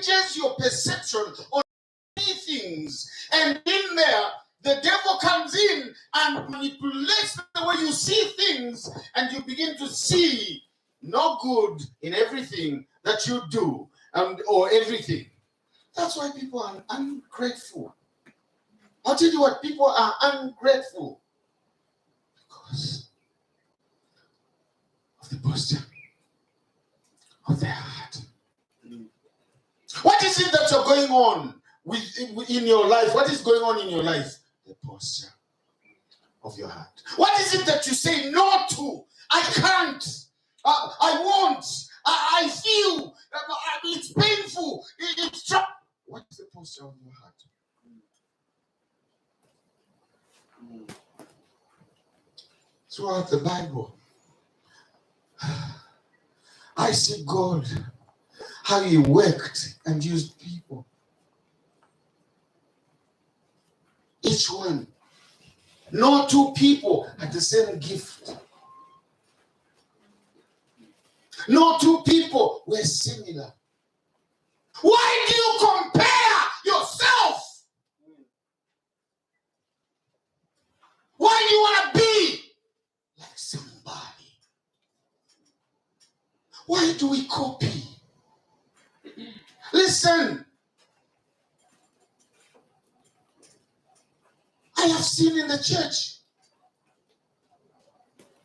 changes your perception on many things. And in there, the devil comes in and manipulates the way you see things, and you begin to see no good in everything that you do, or everything. That's why people are ungrateful. I'll tell you what, people are ungrateful because of the posture of their heart. What is it that you're going on in your life? What is going on in your life? The posture of your heart. What is it that you say no to? I can't. I won't. I feel. It's painful. It's tough. What is the posture of your heart? Throughout the Bible, I see God, how he worked and used people. Each one. No two people had the same gift. No two people were similar. Why do you compare yourself? Why do you want to be like somebody? Why do we copy? Listen. I have seen in the church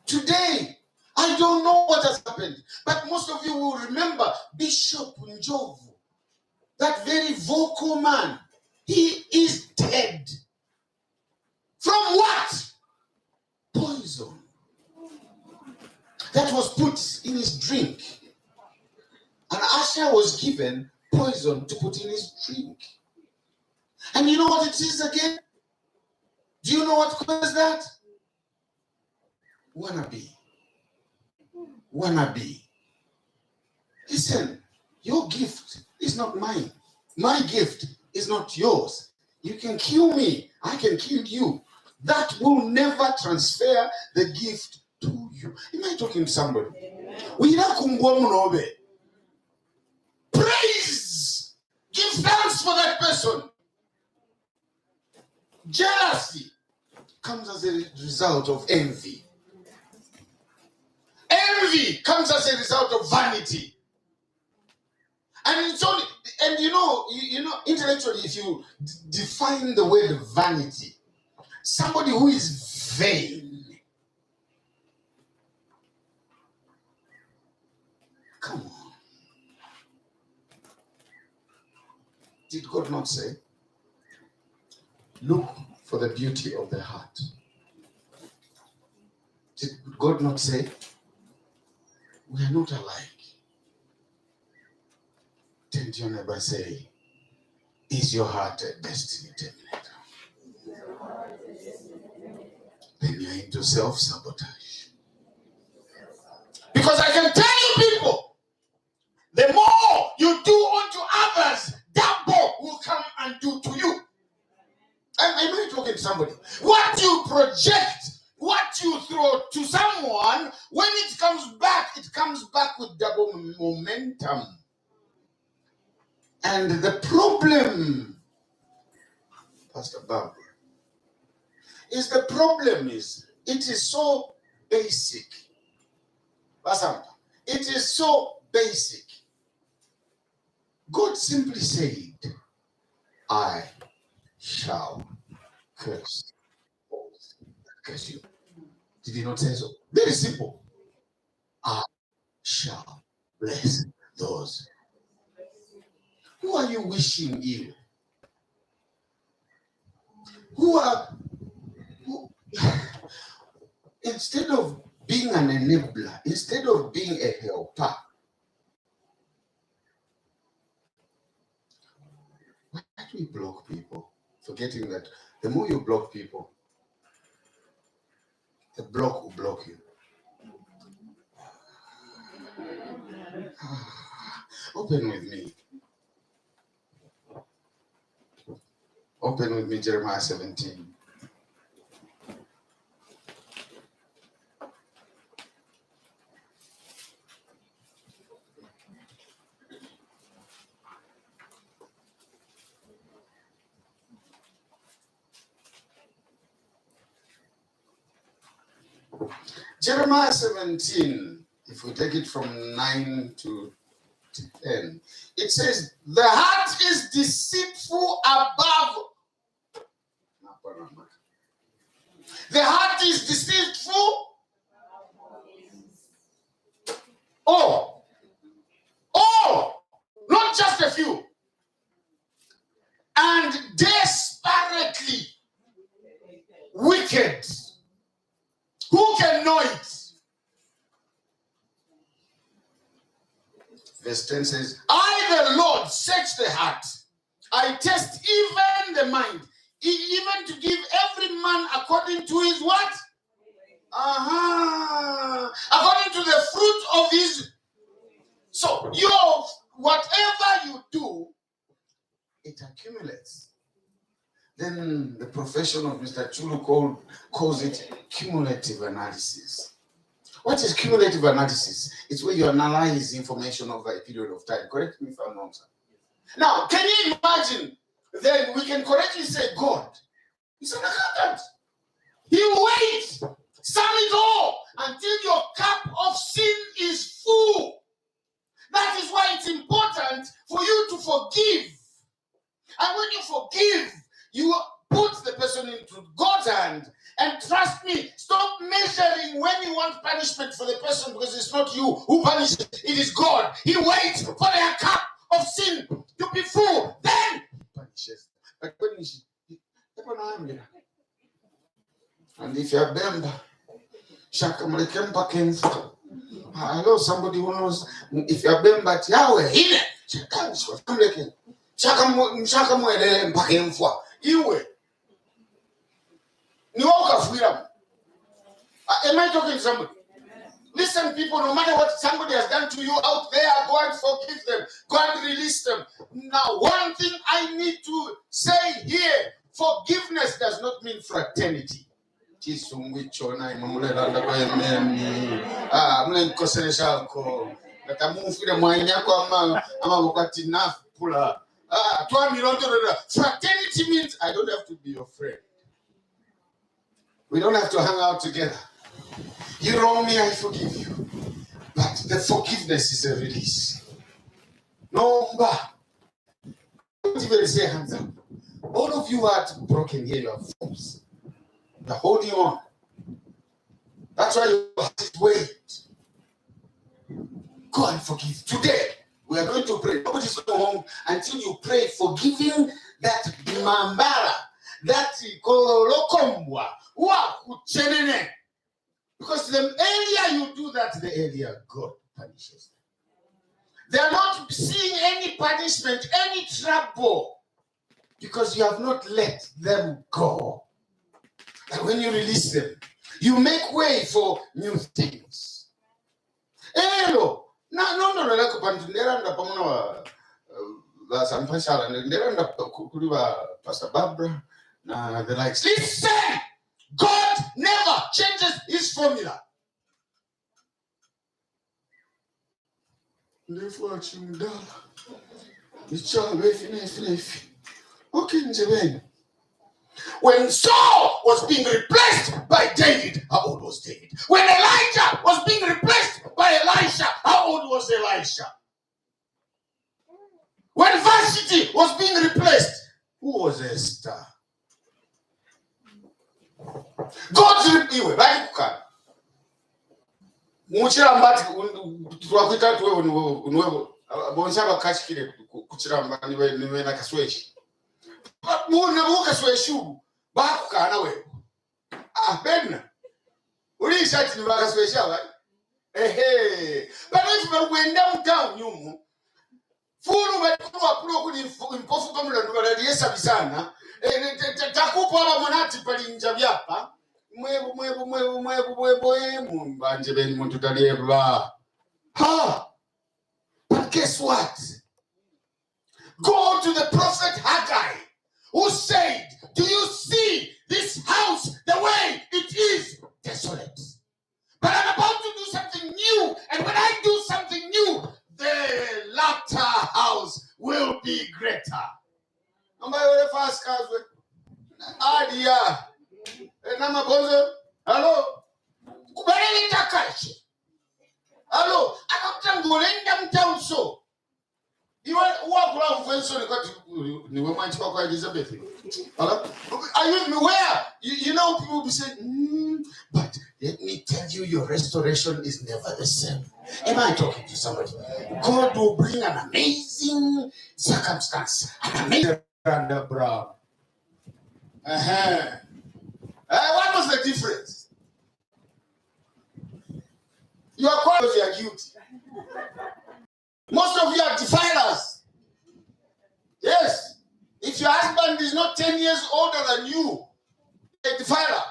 today, I don't know what has happened, but most of you will remember Bishop Njovu, that very vocal man. He is dead. From what? Poison that was put in his drink. And Asha was given poison to put in his drink. And you know what it is again? Do you know what caused that? Wannabe. Wannabe. Listen, your gift is not mine. My gift is not yours. You can kill me. I can kill you. That will never transfer the gift to you. Am I talking to somebody? Praise. Give thanks for that person. Jealousy comes as a result of envy. Envy comes as a result of vanity. And it's only, and you know, intellectually, if you define the word vanity, somebody who is vain. Come on. Did God not say, look for the beauty of the heart? Did God not say, we are not alike? Turn to your neighbor and say, is your heart a destiny terminator? Then you're into self-sabotage. Because I can tell you people, the more you do unto others, double will come and do to you. Am I talking to somebody? What you project, what you throw to someone, when it comes back with double momentum. And the problem, Pastor Barbara, it is so basic. It is so basic. God simply said, I shall curse you. Did he not say so? Very simple. I shall bless those. Who are you wishing ill? Instead of being an enabler, instead of being a helper, why do we block people? Forgetting that the more you block people, the block will block you. Open with me. Open with me, Jeremiah 17. Jeremiah 17, if we take it from 9 to 10, it says, the heart is deceitful above. The heart is deceitful. Oh, not just a few. And desperately wicked. Who can know it? Verse 10 says, I, the Lord, search the heart. I test even the mind, even to give every man according to his what? According to the fruit of his. So, whatever you do, it accumulates. Then the profession of Mr. Chulu calls it cumulative analysis. What is cumulative analysis? It's where you analyze information over a period of time. Correct me if I'm wrong, sir. Now, can you imagine? Then we can correctly say God is an accountant. He waits, sum it all until your cup of sin is full. That is why it's important for you to forgive. And when you forgive, you put the person into God's hand. And trust me, stop measuring when you want punishment for the person, because it's not you who punishes, it is God. He waits for their cup of sin to be full. Then he punishes. But when and if you're Bemba, I know somebody who knows, if you're Bemba, Yahweh, am I talking to somebody? Listen, people, no matter what somebody has done to you out there, go and forgive them. Go and release them. Now, one thing I need to say here, forgiveness does not mean fraternity. Fraternity means I don't have to be your friend. We don't have to hang out together. You wrong me, I forgive you. But the forgiveness is a release. No, don't even say hands up. All of you are broken here, you are fools. You're holding on. That's why you have to wait. Go and forgive. Today, we are going to pray. Nobody's going home until you pray, forgiving that mambara, that kolokombwa, because the earlier you do that, the earlier God punishes them. They are not seeing any punishment, any trouble, because you have not let them go. And when you release them, you make way for new things. Hello. No, like Pastor Barbara, the likes. Listen! God never changes his formula. When Saul was being replaced by David, how old was David? When Elijah was being replaced by Elisha, how old was Elisha? When Vashti was being replaced, who was Esther? God's replacement. Muchirambati twakuita tuwe unwevo bonshaba kachikire kuchiramba niwe na kasweshi muna kasweshi bakukana wewe benna uri shati ni bakasweshi aba but if you went downtown nyumu fulu bakuru apuro kuli impofu kamula ndubala yesa bisana takupo aba monati pali njabyapa mwebu mbanje beni muntu talieba. But guess what? Go to the prophet Haggai, who said, do you see this house the way it is desolate? But I'm about to do something new, and when I do something new, the latter house will be greater. Hello? kubalele takache. Hello, akakutangolenda mtauso. You walk around when so got you went to Elizabeth. Are you aware? You know, people will be saying, but let me tell you, your restoration is never the same. Am I talking to somebody? God will bring an amazing circumstance, an amazing brown. What was the difference? You are quite because you are guilty. Most of you are defilers. Yes. If your husband is not 10 years older than you, a defiler.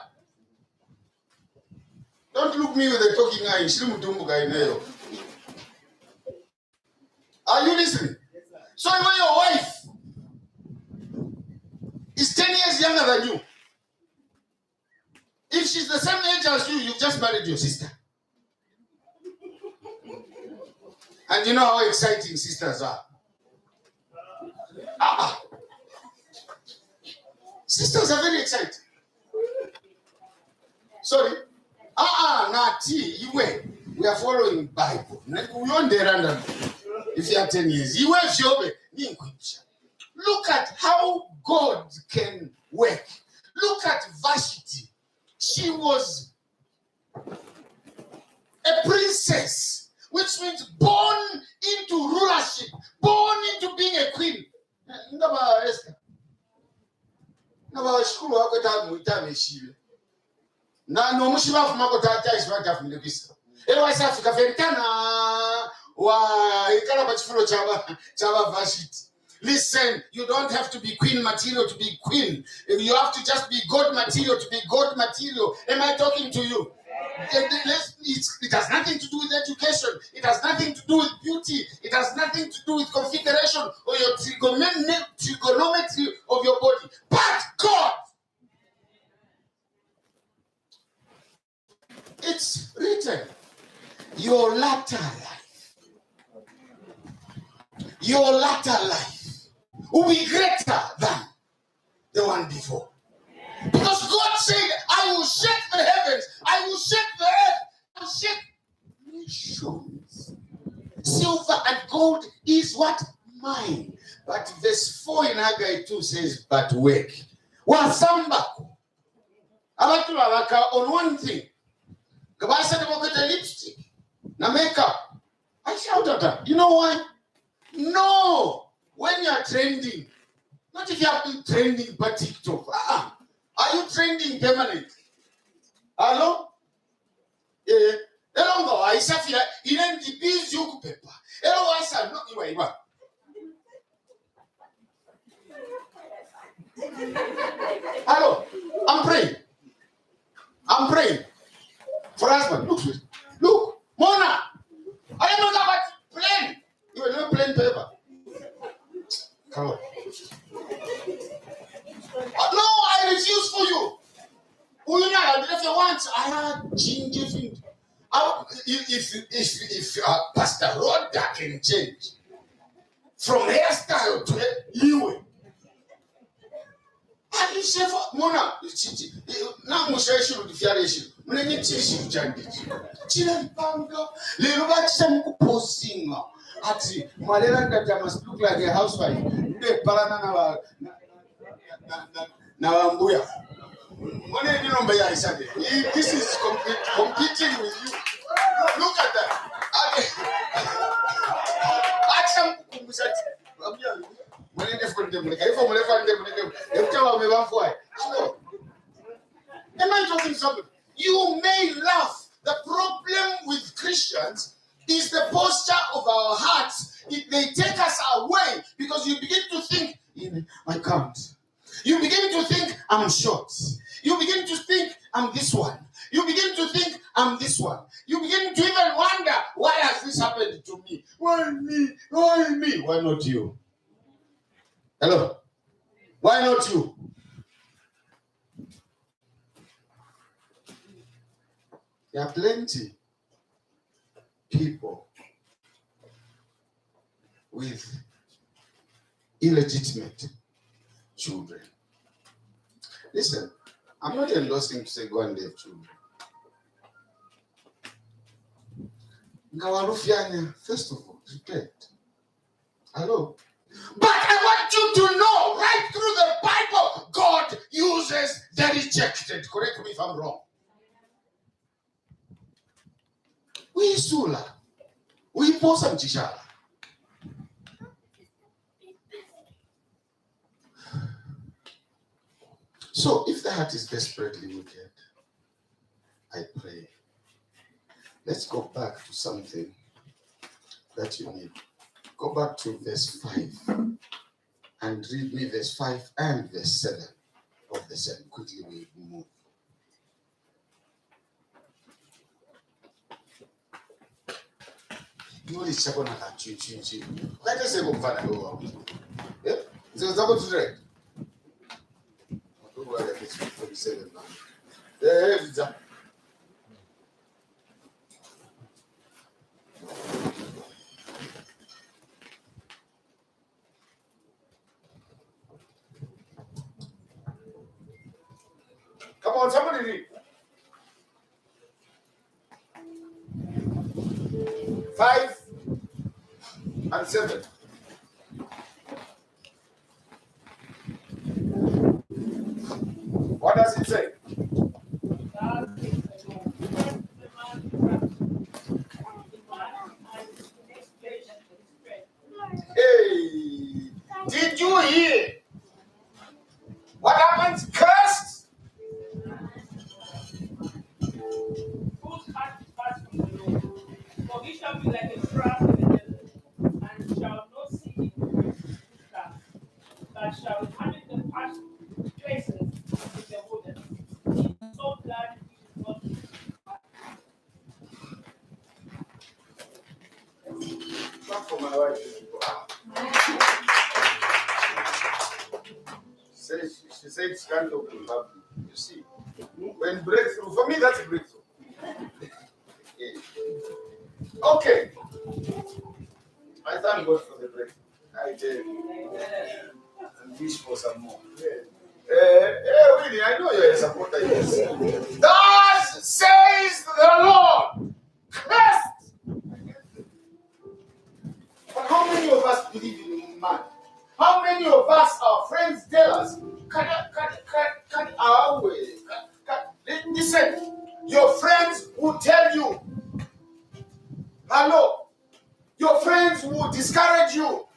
Don't look me with a talking eye. Are you listening? So when your wife is 10 years younger than you, if she's the same age as you, you've just married your sister. And you know how exciting sisters are. Sisters are very exciting. Sorry. We are following Bible. If you are 10 years, look at how God can work. Look at Vashti. She was a princess, which means born into rulership, born into being a queen. Listen, you don't have to be queen material to be queen. You have to just be God material to be God material. Am I talking to you? It has nothing to do with education. It has nothing to do with beauty. It has nothing to do with configuration or your trigonometry of your body. But God, it's written, your latter life will be greater than the one before. Because God said, I will shake the heavens, I will shake the earth, I will shake nations. Silver and gold is what? Mine. But verse 4 in Haggai 2 says, but work. Wasambako. On one thing. Kabasa to get a lipstick. Na makeup. I shout at her. You know why? No. When you are trending, not if you have been trending by TikTok. Are you trending permanently? Hello? Yeah. Hello, I say you know the bees you paper. Hello, I said no. Hello, I'm praying for husband. Look, Mona. I don't know about plain. You will not plain paper. Hello. No, I refuse for you. If you want, I had ginger thing. If Pastor Rhoda can change from hairstyle to you. And you say, Mona, now Musha the Fiaration. When you teach you, Jandy. Chile Panga, little bit some posting. Ati, Malera that must look like a housewife. The Parana Nawambuya. This is competing with you. Look at that. Am I talking something? You may laugh. The problem with Christians is the posture of our hearts. They take us away because you begin to think, I can't. You begin to think, I'm short. You begin to think, I'm this one. You begin to think, I'm this one. You begin to even wonder, why has this happened to me? Why me? Why me? Why not you? Hello? Why not you? There are plenty people with illegitimate children. Listen, I'm not endorsing to say go and have children. First of all, repent. Hello? But I want you to know, right through the Bible, God uses the rejected. Correct me if I'm wrong. We sula. We posa mchishala. So if the heart is desperately wicked, I pray, let's go back to something that you need. Go back to verse 5 and read me verse 5 and verse 7 of the same. Quickly we move. You is second at chin. Let us say go go. Yeah? So it's about to read. It's 47 now. Yeah. Come on, somebody read. 5 and 7. What does it say? Hey, did you hear? What happens? Cursed? Whose heart departs from the Lord? For he shall be like a trap in the desert, and shall not see it but shall inhabit the parched places in the wilderness. He is so glad he is not. Not for my wife. She said she can't open public. You see, when breakthrough, for me that's a breakthrough. Okay. I thank God for the breakthrough. I did. And wish for some more. Really, I know you're a supporter. Yes. Thus says the Lord. Cursed. But how many of us believe in man? How many of us, our friends, tell us, listen, your friends will tell you, hello, your friends will discourage you,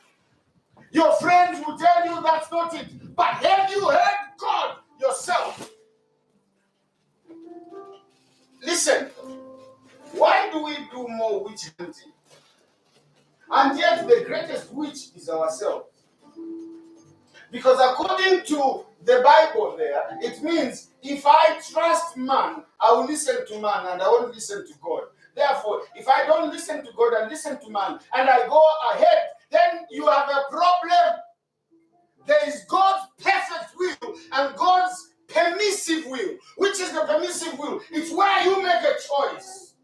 your friends will tell you that's not it, but have you heard God yourself? Listen, why do we do more witch hunting? And yet the greatest witch is ourselves. Because according to the Bible there, it means if I trust man, I will listen to man and I won't listen to God. Therefore, if I don't listen to God and listen to man and I go ahead, then you have a problem. There is God's perfect will and God's permissive will. Which is the permissive will? It's where you make a choice.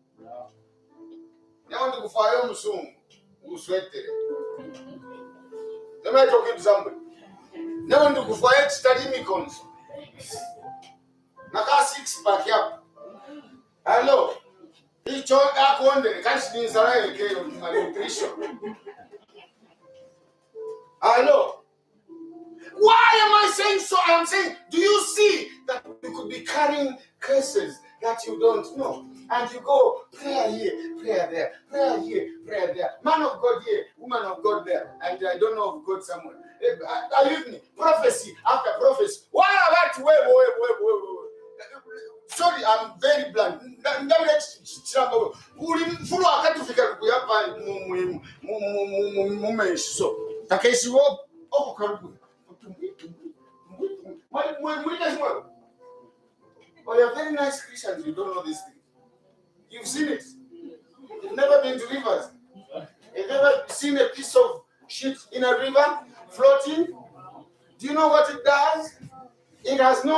Am I talking to somebody? Now want to go for it, study me cons. Naka 6 pack up. Hello. He told that one day, can't see Israel came on my nutrition. Hello. Why am I saying so? I am saying, do you see that you could be carrying curses that you don't know? And you go, prayer here, prayer there, prayer here, prayer there. Man of God here, woman of God there. And I don't know of God somewhere. Are you with me? Prophecy after prophecy. Why am I to wait? Sorry, I'm very blunt. Well, you're very nice Christians, you don't know this thing. You've seen it. You've never been to rivers. You've never seen a piece of shit in a river floating. Do you know what it does? It has no